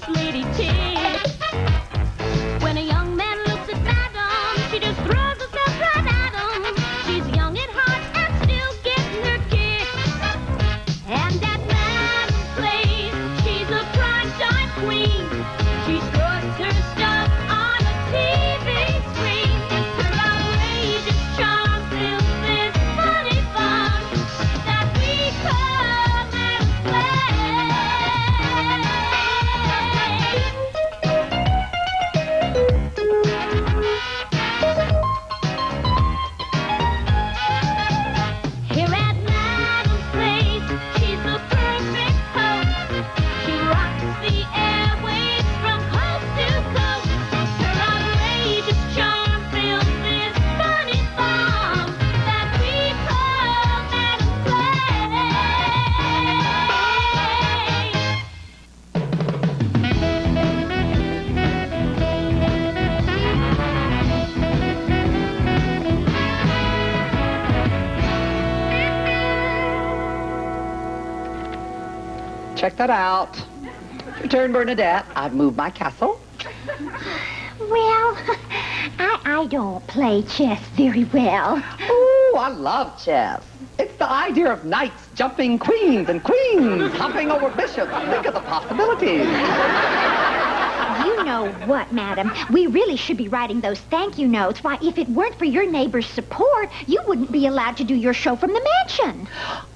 nice lady tips. When a young man looks at Madam, she just throws herself right at him. She's young at heart and still getting her kicks. And at Madam's place, she's a primetime queen. She struts her stuff on a TV screen. Her outrageous charm fills this funny fun that we call Madam's Here at Madam's place, she's the perfect host. She rocks the airwaves from coast to coast. Her outrageous charm fills this funny farm that we call Madam's Check that out. Return Bernadette. I've moved my castle. Well, I don't play chess very well. Ooh, I love chess. It's the idea of knights jumping queens and queens hopping over bishops. Think of the possibilities. You know what, Madam? We really should be writing those thank you notes. Why, if it weren't for your neighbor's support, you wouldn't be allowed to do your show from the mansion.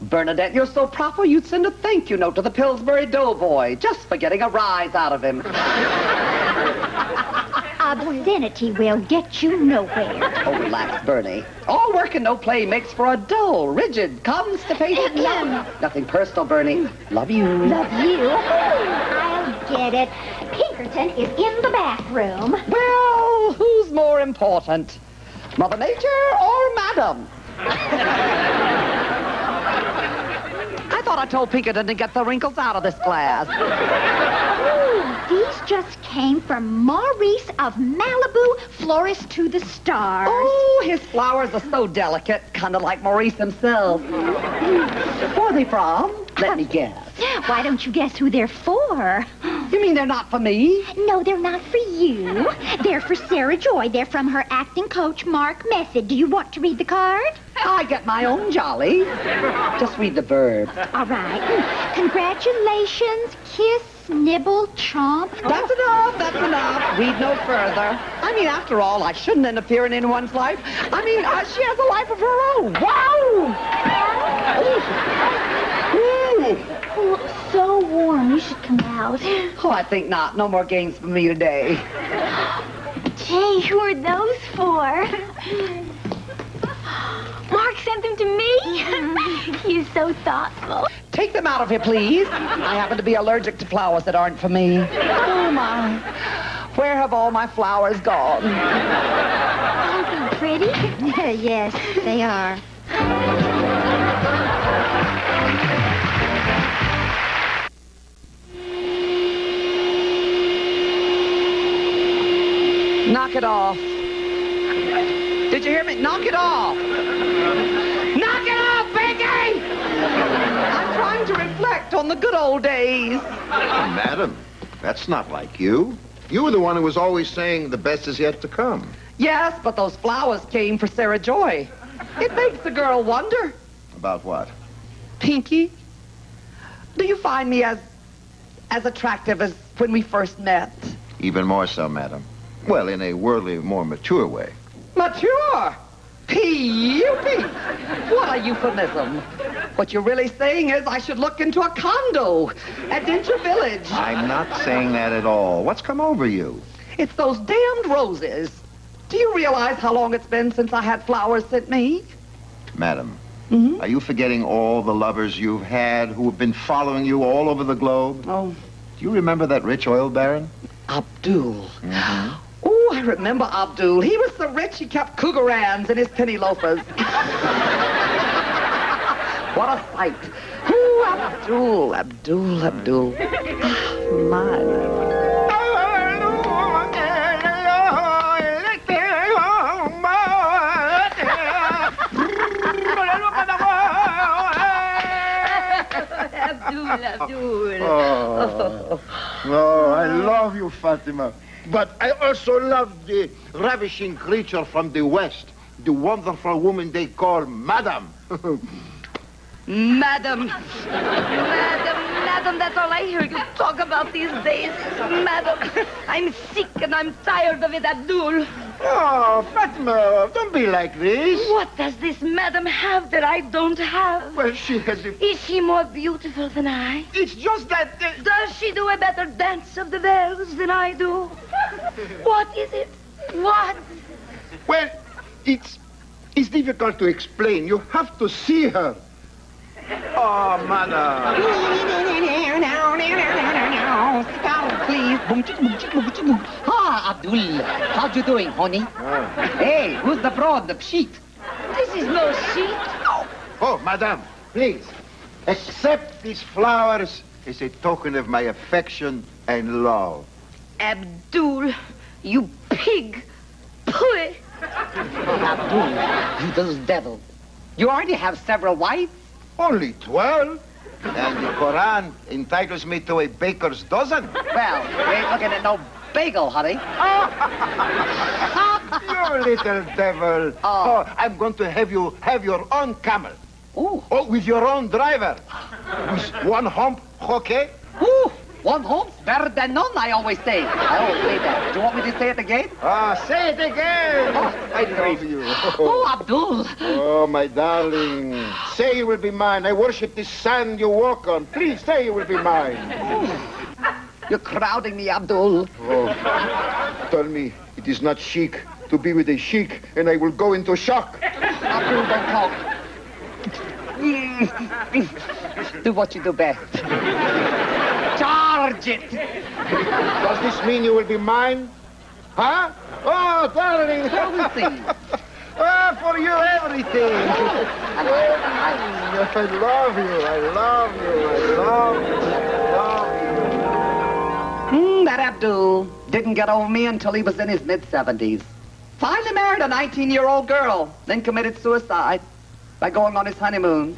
Bernadette, you're so proper you'd send a thank you note to the Pillsbury Doughboy just for getting a rise out of him. Obscenity will get you nowhere. Oh, relax, Bernie. All work and no play makes for a dull, rigid, constipated life. Nothing personal, Bernie. Love you. Love you? I'll get it. Pinkerton is in the bathroom. Well, who's more important? Mother Nature or Madam? I thought I told Pinkerton to get the wrinkles out of this glass. Ooh, these just came from Maurice of Malibu, florist to the stars. Oh, his flowers are so delicate, kind of like Maurice himself. Where are they from? Let me guess. Why don't you guess who they're for? You mean they're not for me? No, they're not for you. They're for Sarah Joy. They're from her acting coach, Mark Method. Do you want to read the card? I get my own jolly. Just read the verb. All right. Congratulations, kiss, nibble, chomp. That's enough, that's enough. Read no further. I mean, after all, I shouldn't interfere in anyone's life. I mean, she has a life of her own. Wow! Oh, so warm. You should come out. Oh, I think not. No more games for me today. Gee, who are those for? Mark sent them to me? He's so thoughtful. Take them out of here, please. I happen to be allergic to flowers that aren't for me. Oh, my. Where have all my flowers gone? Aren't they pretty? Yes, they are. Knock it off. Did you hear me? Knock it off. Knock it off, Pinky! I'm trying to reflect on the good old days. Madam, that's not like you. You were the one who was always saying the best is yet to come. Yes, but those flowers came for Sarah Joy. It makes the girl wonder. About what? Pinky, do you find me as attractive as when we first met? Even more so, madam. Well, in a worldly, more mature way. Mature? P-U-P. What a euphemism. What you're really saying is I should look into a condo at Denture Village. I'm not saying that at all. What's come over you? It's those damned roses. Do you realize how long it's been since I had flowers sent me? Madam, are you forgetting all the lovers you've had who have been following you all over the globe? Oh, Do you remember that rich oil baron? Abdul. Oh, I remember Abdul. He was so rich he kept cougarans in his penny loafers. What a sight. Ooh, Abdul, Abdul, Abdul. My. Abdul. Oh. Oh, I love you, Fatima. But I also love the ravishing creature from the West, the wonderful woman they call Madame. Madam, that's all I hear you talk about these days. Madam, I'm sick and I'm tired of it, Abdul. Oh, Fatima, don't be like this. What does this madam have that I don't have? Well, she has a... Is she more beautiful than I? It's just that... Does she do a better dance of the bells than I do? What is it? What? Well, it's difficult to explain. You have to see her. Oh, Madame. Stop, please. Ah, Abdul. How you doing, honey? Hey, who's the broad, the sheet? This is no sheet. Oh, Madame, please. Accept these flowers as a token of my affection and love. Abdul, you pig. Pooh. Abdul, you those devil. You already have several wives. Only 12? And the Quran entitles me to a baker's dozen. Well, you ain't looking at no bagel, honey. You little devil. Oh, I'm going to have you have your own camel. Ooh. Oh, with your own driver. With one hump, okay? Ooh. One home's better than none, I always say. I always say that. Do you want me to say it again? Ah, say it again. I love you. Oh, Abdul. Oh, my darling. Say you will be mine. I worship this sand you walk on. Please say you will be mine. You're crowding me, Abdul. Oh, tell me it is not chic to be with a sheik, and I will go into shock. Abdul, don't talk. Do what you do best. Charge it. Does this mean you will be mine? Huh? Oh, darling. So we'll see. Ah, for you, everything. I love you. I love you. I love you. I love you. That Abdul didn't get over me until he was in his mid-70s. Finally married a 19-year-old girl, then committed suicide by going on his honeymoon.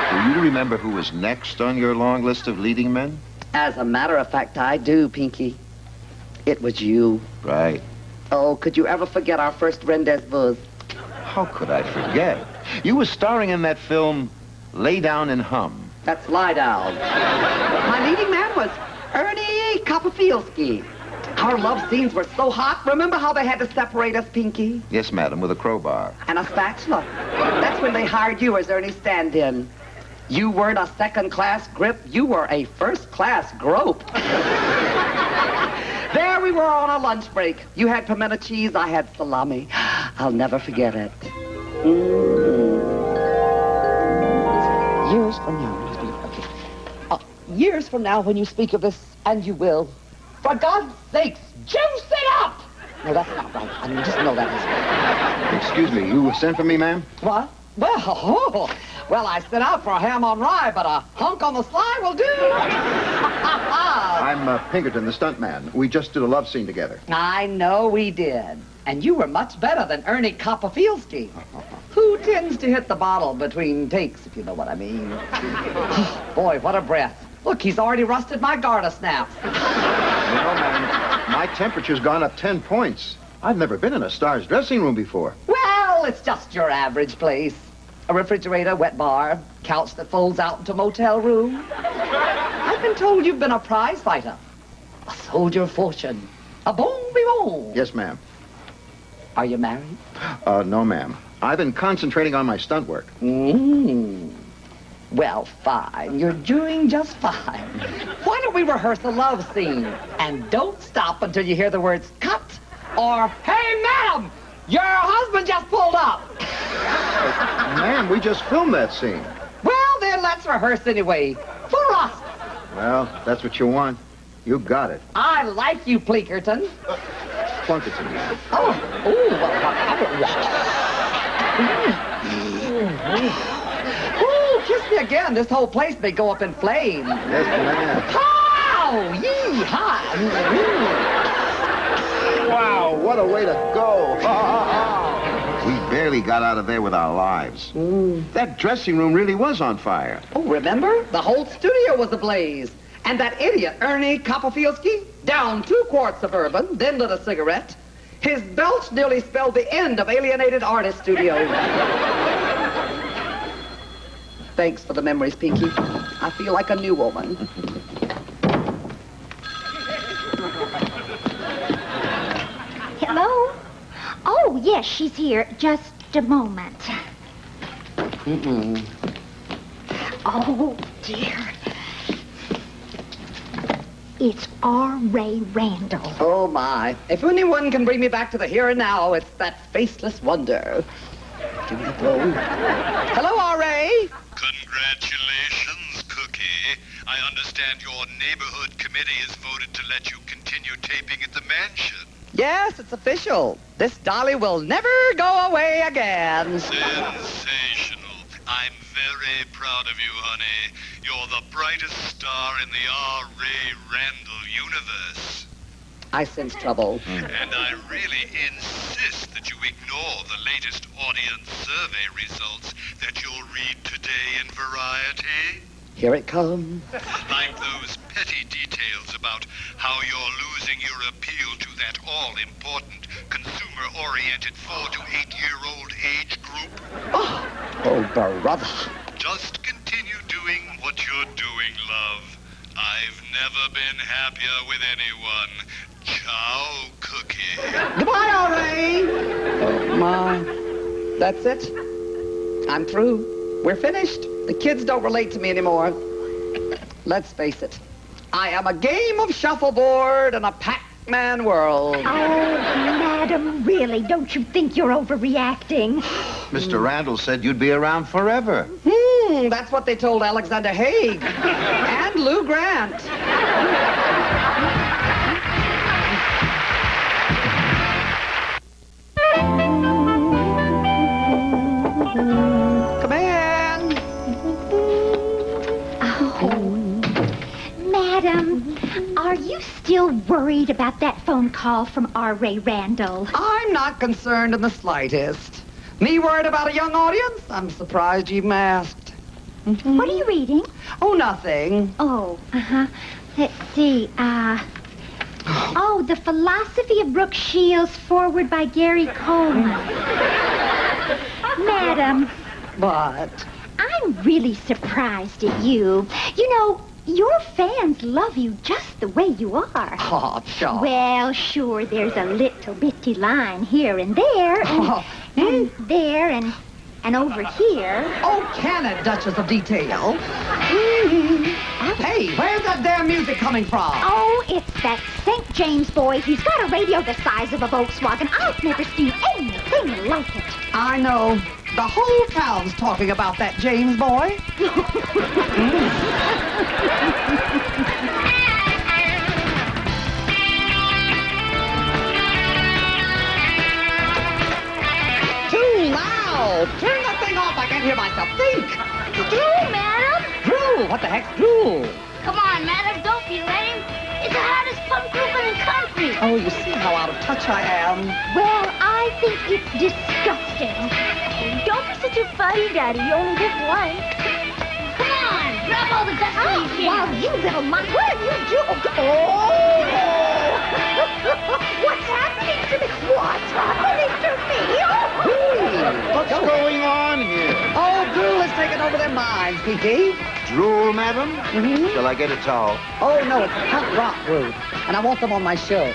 Do you remember who was next on your long list of leading men? As a matter of fact, I do, Pinky. It was you. Right. Oh, could you ever forget our first rendezvous? How could I forget? You were starring in that film, Lay Down and Hum. That's Lie Down. My leading man was Ernie Kopofieski. Our love scenes were so hot. Remember how they had to separate us, Pinky? Yes, madam, with a crowbar. And a spatula. That's when they hired you as Ernie's stand-in. You weren't a second-class grip. You were a first-class grope. There we were on a lunch break. You had pimento cheese, I had salami. I'll never forget it. Years from now, years from now, when you speak of this, and you will, for God's sakes, juice it up! No, that's not right. I mean, just know that isn't right. Excuse me, you sent for me, ma'am? What? Well, I set out for a ham on rye, but a hunk on the sly will do. I'm Pinkerton, the stuntman. We just did a love scene together. I know we did. And you were much better than Ernie Kopofieski, who tends to hit the bottle between takes, if you know what I mean. Boy, what a breath. Look, he's already rusted my garter snaps. No, ma'am. My temperature's gone up 10 points. I've never been in a star's dressing room before. Well, it's just your average place. A refrigerator, wet bar, couch that folds out into motel room. I've been told you've been a prize fighter, a soldier of fortune, a bon vivant. Yes, ma'am. Are you married? No, ma'am. I've been concentrating on my stunt work. Well, fine. You're doing just fine. Why don't we rehearse a love scene? And don't stop until you hear the words cut or, hey, madam, your husband just pulled up. Ma'am, we just filmed that scene. Well, then let's rehearse anyway. For us. Well, that's what you want. You got it. I like you, Pleakerton. Plunkerton. Ooh, kiss me again. This whole place may go up in flames. Yes, ma'am. Pow! Yee-haw! Wow, what a way to go. We barely got out of there with our lives. That dressing room really was on fire. Oh, remember? The whole studio was ablaze. And that idiot, Ernie Kopofieldski, down 2 quarts of bourbon, then lit a cigarette. His belch nearly spelled the end of Alienated Artist Studio. Thanks for the memories, Pinky. I feel like a new woman. Hello? Oh, yes, she's here. Just a moment. Oh, dear. It's R. Ray Randall. Oh, my. If anyone can bring me back to the here and now, it's that faceless wonder. Give me the phone. Hello, R.A. Congratulations, Cookie. I understand your neighborhood committee has voted to let you continue taping at the mansion. Yes, it's official. This dolly will never go away again. Sensational. I'm very proud of you, honey. You're the brightest star in the R. Ray Randall universe. I sense trouble. And I really insist that you ignore the latest audience survey results that you'll read today in Variety. Here it comes. Like those petty details about how you're losing your appeal to that all-important, consumer-oriented 4 to 8-year-old age group. Oh, brother. Just continue doing what you're doing, love. I've never been happier with anyone. Ciao, Cookie. Goodbye, R.A. Oh, my. That's it. I'm through. We're finished. The kids don't relate to me anymore. Let's face it. I am a game of shuffleboard in a Pac-Man world. Oh, madam, really, don't you think you're overreacting? Mr. Randall said you'd be around forever. That's what they told Alexander Haig and Lou Grant. Come in. Oh, madam, are you still worried about that phone call from R. Ray Randall? I'm not concerned in the slightest. Me worried about a young audience? I'm surprised you even asked. What are you reading? Oh, nothing. Oh, let's see, oh, The Philosophy of Brooke Shields, forward by Gary Coleman. Madam, But I'm really surprised at you. You know, your fans love you just the way you are. oh, sure. Well, sure, there's a little bitty line here and there, and there, and over here. Oh, can it, Duchess of Detail? Hey, where's that damn music coming from? Oh, it's that St. James boy. He's got a radio the size of a Volkswagen. I've never seen anything like it. I know. The whole town's talking about that James boy. Too loud. Turn that thing off. I can't hear myself think. Drool, madam. Drool. What the heck's drool? Come on, madam, don't be lame. It's the hottest punk group in the country. Oh, you see how out of touch I am. Well, I think it's disgusting. Don't be such a fuddy-duddy. You only get one. Come on, grab all the gusto you can. Wow, you little monkey. What are you doing? Oh! What's happening to me? What's happening to me? What's going on here? Oh, drool is taking over their minds, Pinky. Drool, madam? Shall I get a towel? Oh, no, it's punk rock group, and I want them on my show.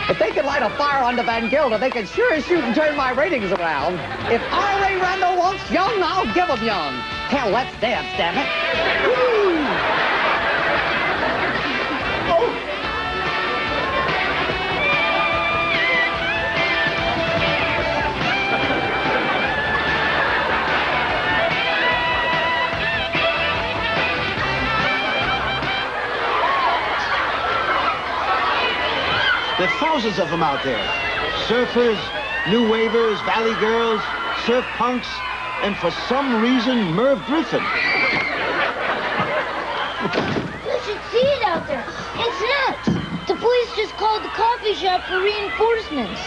If they could light a fire under Van Gelder, they could sure as shoot and turn my ratings around. If R. Ray Randall wants young, I'll give him young. Hell, let's dance, damn it. Woo! There are thousands of them out there. Surfers, new wavers, valley girls, surf punks, and for some reason, Merv Griffin. You should see it out there. It's nuts. The police just called the coffee shop for reinforcements.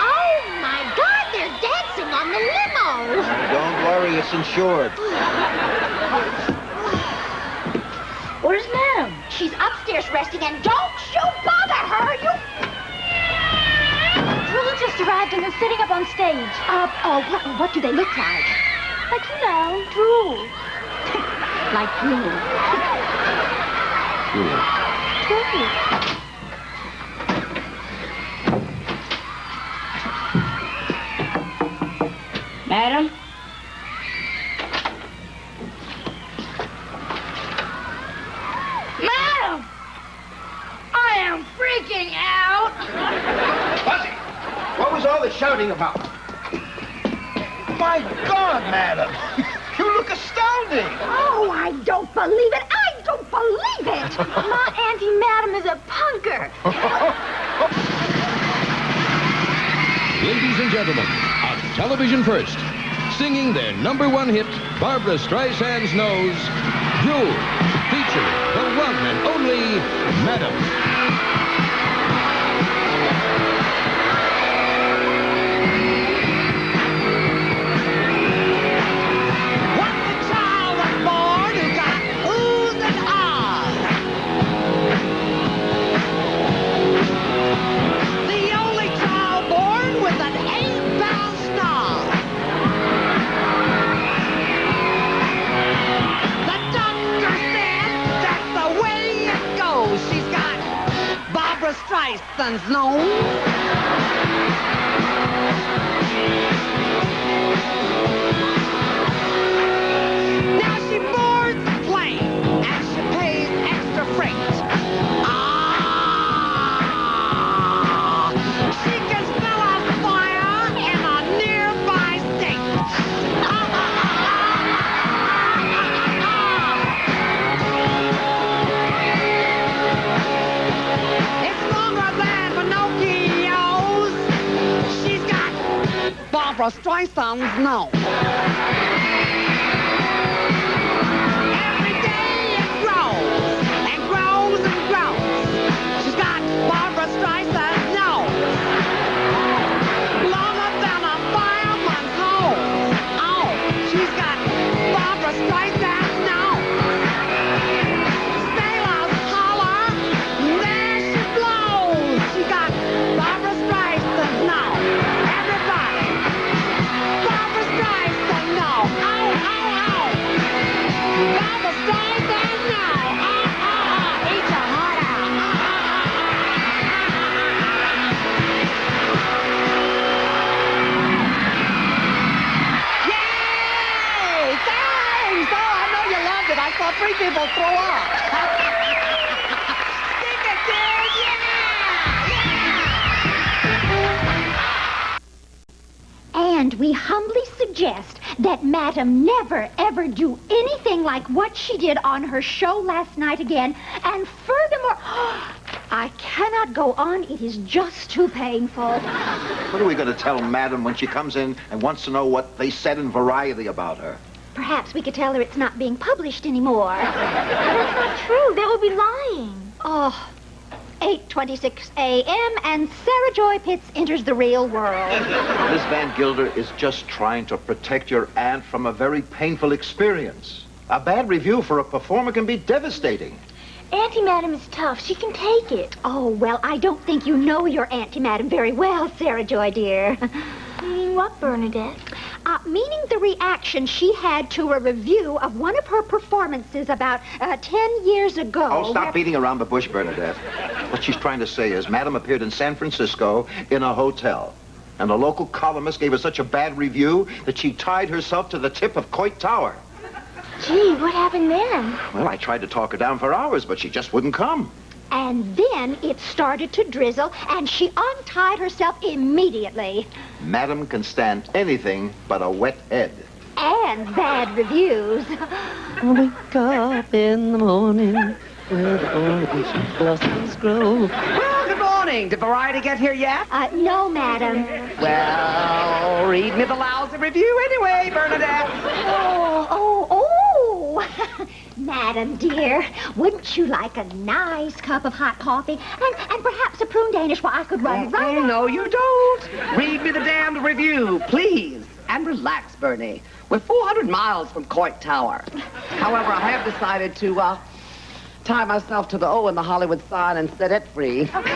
Oh, my God, they're dancing on the limo. Don't insured. Where's Madam? She's upstairs resting, and don't you bother her, you... Drool just arrived and they're sitting up on stage. What do they look like? Like, you know, drool. Like drool. Drool. Madam? Madam! I am freaking out! Fuzzy, what was all the shouting about? My God, madam. You look astounding. Oh, I don't believe it. I don't believe it. My Auntie Madam is a punker. Ladies and gentlemen, on television first, singing their #1 hit, Barbra Streisand's Nose, Drool, featuring the one and only Madam. Streisand's nose. Now she boards the plane and she pays extra freight. She can smell a fire in a nearby state. It's longer than Pinocchio's. She's got Barbra Streisand's nose. Every day it grows and grows and grows. She's got Barbra Streisand's nose. Longer than a fireman's hose. Oh, she's got Barbra Streisand's nose. Sailors holler, there she blows. She got Barbra Streisand's nose. Everybody, Barbra Streisand nose. Oh, oh, oh. Barbra Streisand nose. Oh, oh, oh. Eat your heart out. Yay! Thanks! Oh, I know you loved it. I saw 3 people throw up. Stick it, dude! Yeah! And we humbly suggest that Madam never, ever do anything like what she did on her show last night again. And furthermore, I cannot go on. It is just too painful. What are we going to tell madam when she comes in and wants to know what they said in Variety about her? Perhaps we could tell her it's not being published anymore. That's not true. They would be lying. Oh, 8:26 a.m. and Sarah Joy Pitts enters the real world. Miss Van Gilder is just trying to protect your aunt from a very painful experience. A bad review for a performer can be devastating. Auntie Madam is tough. She can take it. Oh, well, I don't think you know your Auntie Madam very well, Sarah Joy, dear. Meaning what, Bernadette? Meaning the reaction she had to a review of one of her performances about 10 years ago. Oh, stop beating around the bush, Bernadette. What she's trying to say is Madam appeared in San Francisco in a hotel. And the local columnist gave her such a bad review that she tied herself to the tip of Coit Tower. Gee, what happened then? Well, I tried to talk her down for hours, but she just wouldn't come. And then it started to drizzle, and she untied herself immediately. Madam can stand anything but a wet head. And bad reviews. Wake up in the morning where the orange blossoms grow. Well, good morning. Did Variety get here yet? No, madam. Well, read me the lousy review anyway, Bernadette. Oh. Madam, dear, wouldn't you like a nice cup of hot coffee and perhaps a prune Danish while I could run right No, you don't. Read me the damned review, please. And relax, Bernie. We're 400 miles from Coit Tower. However, I have decided to tie myself to the O in the Hollywood sign and set it free. All right.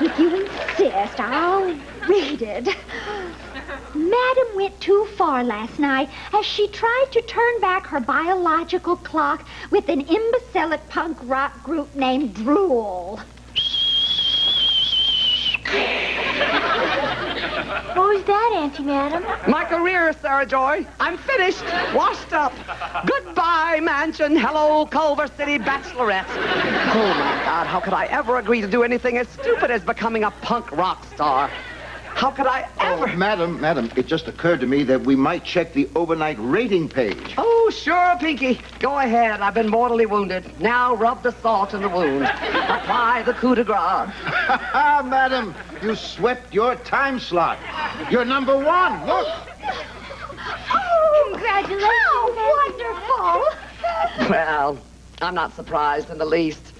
If you insist, I'll read it. Madam went too far last night as she tried to turn back her biological clock with an imbecilic punk rock group named Drool. What was that, Auntie Madam? My career, Sarah Joy. I'm finished, washed up. Goodbye, mansion. Hello, Culver City bachelorette. Oh, my God, how could I ever agree to do anything as stupid as becoming a punk rock star? How could I ever... Oh, madam, it just occurred to me that we might check the overnight rating page. Oh, sure, Pinky. Go ahead. I've been mortally wounded. Now rub the salt in the wound. Apply the coup de grace. Madam, you swept your time slot. You're number one. Look. Oh, Congratulations, how wonderful! Well, I'm not surprised in the least.